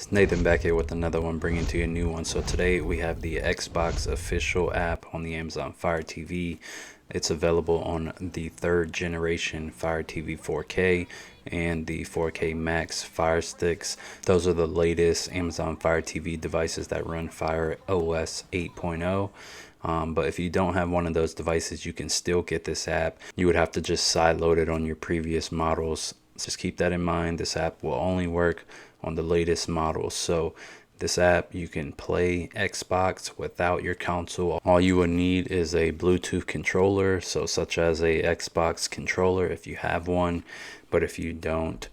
Nathan back here with another one, bringing to you a new one. So today we have the Xbox official app on the Amazon Fire TV. It's available on the third generation Fire TV 4K and the 4K Max Fire Sticks. Those are the latest Amazon Fire TV devices that run Fire OS 8.0. But if you don't have one of those devices, you can still get this app. You would have to just side load it on your previous models. Just keep that in mind. This app will only work on the latest models. So this app, you can play Xbox without your console. All you would need is a Bluetooth controller, so such as a Xbox controller if you have one. But if you don't,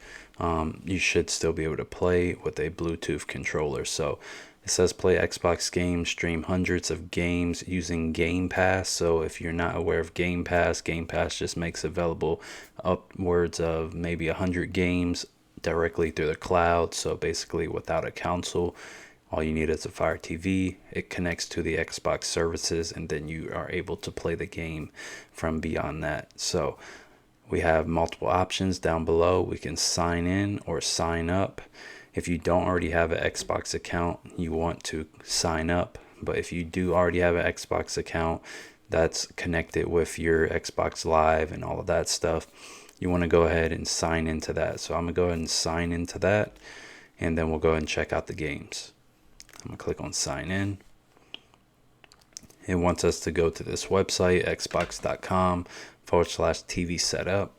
you should still be able to play with a Bluetooth controller. So it says play Xbox games, stream hundreds of games using Game Pass. So if you're not aware of Game Pass just makes available upwards of maybe 100 games directly through the cloud. So basically without a console, all you need is a Fire TV. It connects to the Xbox services, and then you are able to play the game from beyond that. So we have multiple options down below. We can sign in or sign up. If you don't already have an Xbox account, you want to sign up. But if you do already have an Xbox account that's connected with your Xbox Live and all of that stuff, you want to go ahead and sign into that. So I'm going to go ahead and sign into that, and then we'll go ahead and check out the games. I'm going to click on sign in. It wants us to go to this website, xbox.com/TV setup.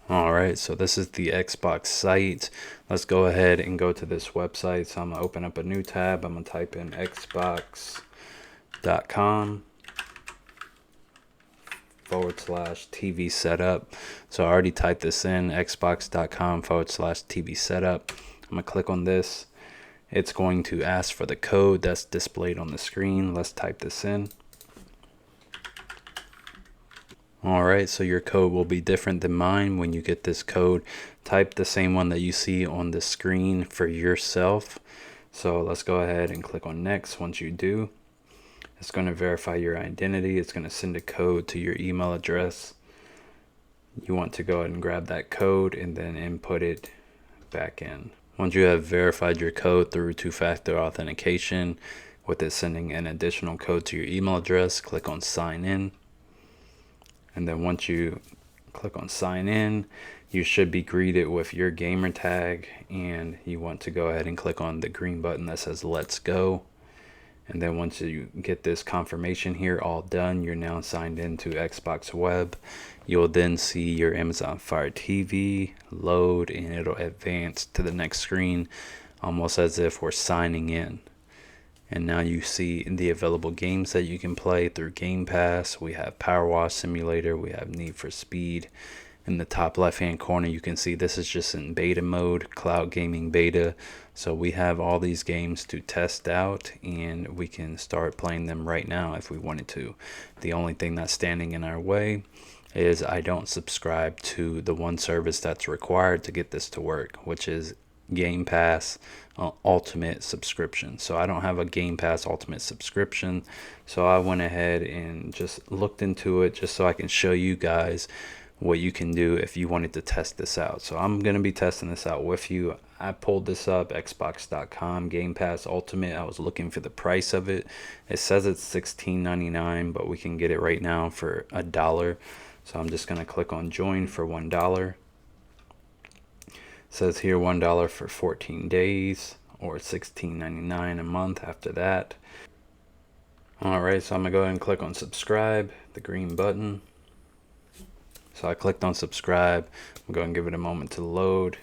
Alright, so this is the Xbox site. Let's go ahead and go to this website. So I'm going to open up a new tab. I'm going to type in xbox.com/TV setup. So I already typed this in, xbox.com/TV setup. I'm going to click on this. It's going to ask for the code that's displayed on the screen. Let's type this in. Alright, so your code will be different than mine. When you get this code, type the same one that you see on the screen for yourself. So let's go ahead and click on next. Once you do, it's going to verify your identity. It's going to send a code to your email address. You want to go ahead and grab that code and then input it back in. Once you have verified your code through two-factor authentication, with it sending an additional code to your email address, click on sign in. And then once you click on sign in, you should be greeted with your gamer tag, and you want to go ahead and click on the green button that says let's go. And then once you get this confirmation here, all done, you're now signed into Xbox Web. You'll then see your Amazon Fire TV load, and it'll advance to the next screen almost as if we're signing in. And now you see the available games that you can play through Game Pass. We have Power Wash Simulator. We have Need for Speed. In the top left-hand corner, you can see this is just in beta mode, cloud gaming beta. So we have all these games to test out, and we can start playing them right now if we wanted to. The only thing that's standing in our way is I don't subscribe to the one service that's required to get this to work, which is Game Pass Ultimate subscription. So I don't have a Game Pass Ultimate subscription, so I went ahead and just looked into it just so I can show you guys what you can do if you wanted to test this out. So I'm going to be testing this out with you. I pulled this up, xbox.com Game Pass Ultimate. I was looking for the price of it. It says it's $16.99, but we can get it right now for $1. So I'm just going to click on join for $1. Says here $1 for 14 days or $16.99 a month after that. Alright, so I'm going to go ahead and click on subscribe, the green button. So I clicked on subscribe. I'm going to give it a moment to load.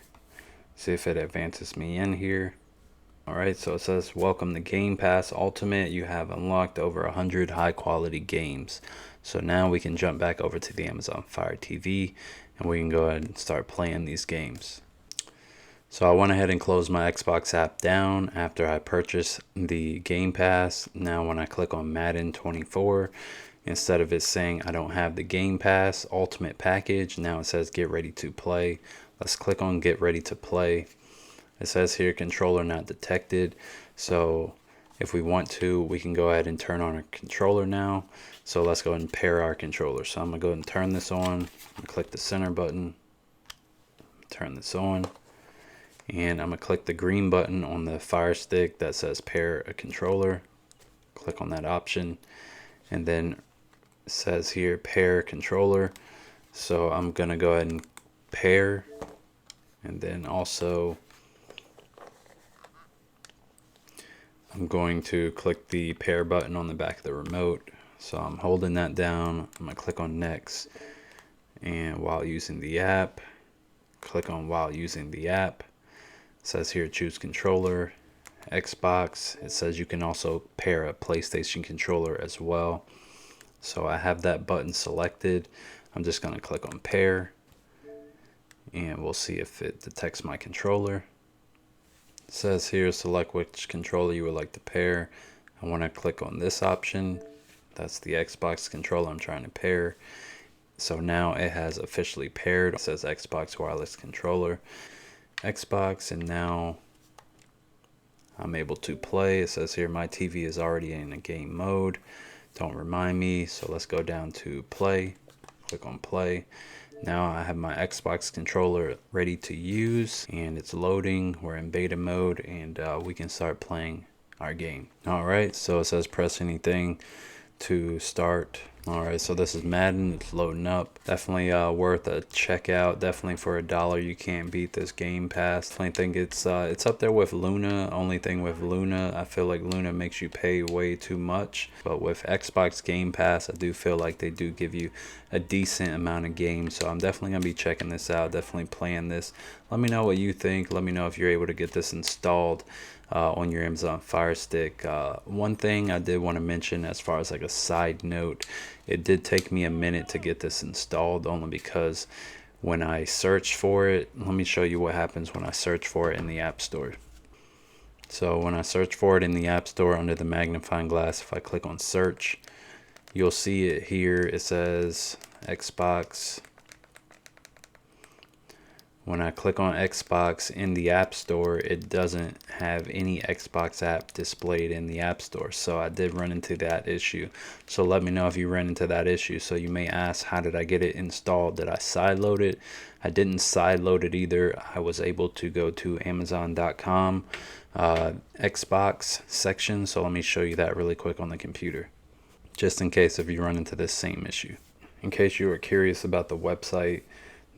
See if it advances me in here. Alright, so it says welcome to Game Pass Ultimate. You have unlocked over 100 high quality games. So now we can jump back over to the Amazon Fire TV, and we can go ahead and start playing these games. So I went ahead and closed my Xbox app down after I purchased the Game Pass. Now when I click on Madden 24, instead of it saying I don't have the Game Pass Ultimate package, now it says get ready to play. Let's click on get ready to play. It says here controller not detected. So if we want to, we can go ahead and turn on our controller now. So let's go ahead and pair our controller. So I'm going to go ahead and turn this on and click the center button. Turn this on. And I'm gonna click the green button on the Fire Stick that says pair a controller. Click on that option, and then it says here pair controller. So I'm gonna go ahead and pair, and then also I'm going to click the pair button on the back of the remote. So I'm holding that down. I'm gonna click on next, and while using the app, click on while using the app. It says here choose controller, Xbox. It says you can also pair a PlayStation controller as well. So I have that button selected. I'm just gonna click on pair, and we'll see if it detects my controller. It says here select which controller you would like to pair. I want to click on this option. That's the Xbox controller I'm trying to pair. So now it has officially paired. It says Xbox wireless controller, Xbox, and now I'm able to play. It says here my TV is already in a game mode. Don't remind me. So let's go down to play. Click on play. Now I have my Xbox controller ready to use, and it's loading. We're in beta mode, and we can start playing our game. Alright, so it says press anything to start. Alright, so this is Madden. It's loading up. Definitely worth a check out. Definitely for $1 you can't beat this Game Pass. Definitely think it's up there with Luna. Only thing with Luna, I feel like Luna makes you pay way too much. But with Xbox Game Pass, I do feel like they do give you a decent amount of games. So I'm definitely going to be checking this out. Definitely playing this. Let me know what you think. Let me know if you're able to get this installed on your Amazon Fire Stick. One thing I did want to mention as far as like a side note, it did take me a minute to get this installed, only because when I search for it, let me show you what happens when I search for it in the App Store. So when I search for it in the App Store under the magnifying glass, if I click on search, you'll see it here. It says Xbox. When I click on Xbox in the App Store, it doesn't have any Xbox app displayed in the App Store. So I did run into that issue. So let me know if you ran into that issue. So you may ask, how did I get it installed? Did I sideload it? I didn't sideload it either. I was able to go to Amazon.com Xbox section. So let me show you that really quick on the computer, just in case if you run into this same issue. In case you were curious about the website,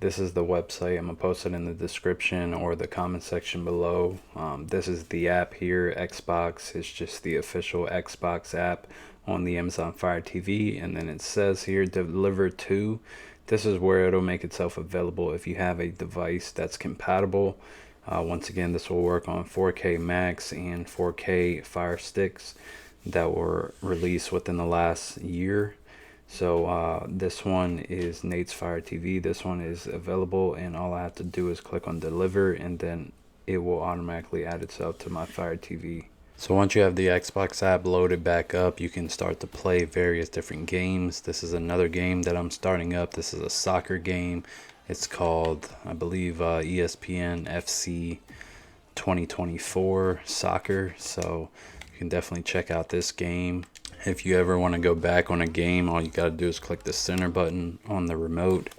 this is the website. I'm going to post it in the description or the comment section below. This is the app here, Xbox. It's just the official Xbox app on the Amazon Fire TV. And then it says here, deliver to. This is where it'll make itself available if you have a device that's compatible. Once again, this will work on 4K Max and 4K Fire Sticks that were released within the last year. So this one is Nate's Fire TV. This one is available, and all I have to do is click on deliver, and then it will automatically add itself to my Fire TV. So once you have the Xbox app loaded back up, you can start to play various different games. This is another game that I'm starting up. This is a soccer game. It's called, I believe, ESPN FC 2024 Soccer. So you can definitely check out this game. If you ever want to go back on a game, all you got to do is click the center button on the remote,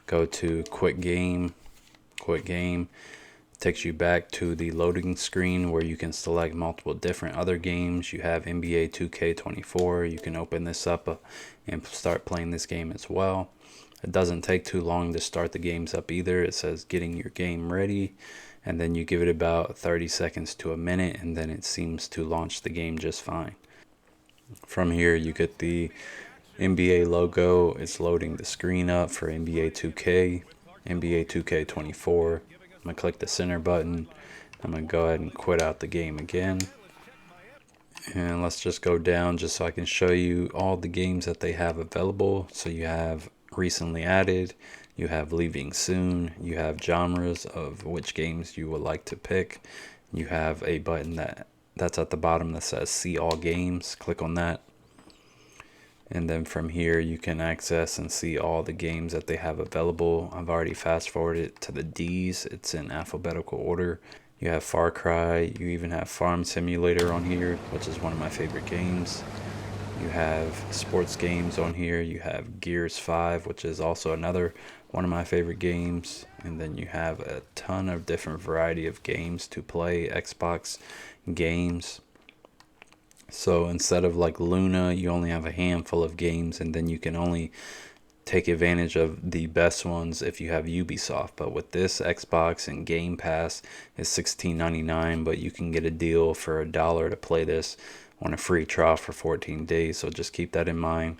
go to quick game. Takes you back to the loading screen where you can select multiple different other games. You have NBA 2K24. You can open this up and start playing this game as well. It doesn't take too long to start the games up either. It says getting your game ready, and then you give it about 30 seconds to a minute, and then it seems to launch the game just fine. From here you get the NBA logo. It's loading the screen up for NBA 2K, NBA 2K24. I'm going to click the center button. I'm going to go ahead and quit out the game again. And let's just go down just so I can show you all the games that they have available. So you have recently added, you have leaving soon, you have genres of which games you would like to pick. You have a button that's at the bottom that says see all games. Click on that, and then from here you can access and see all the games that they have available. I've already fast forwarded to the D's. It's in alphabetical order. You have Far Cry. You even have Farm Simulator on here, which is one of my favorite games. You have sports games on here. You have Gears 5, which is also another one of my favorite games. And then you have a ton of different variety of games to play, Xbox games. So instead of like Luna, you only have a handful of games, and then you can only take advantage of the best ones if you have Ubisoft. But with this, Xbox and Game Pass is $16.99, but you can get a deal for $1 to play this on a free trial for 14 days. So just keep that in mind.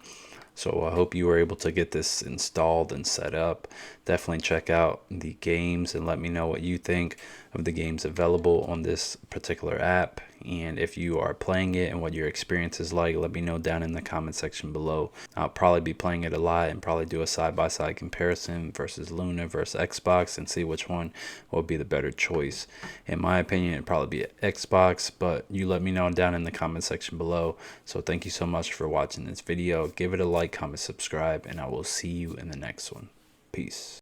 So I hope you were able to get this installed and set up. Definitely check out the games and let me know what you think of the games available on this particular app. And if you are playing it and what your experience is like, let me know down in the comment section below. I'll probably be playing it a lot and probably do a side-by-side comparison versus Luna versus Xbox and see which one will be the better choice. In my opinion, it'd probably be Xbox, but you let me know down in the comment section below. So thank you so much for watching this video. Give it a like, comment, subscribe, and I will see you in the next one. Peace.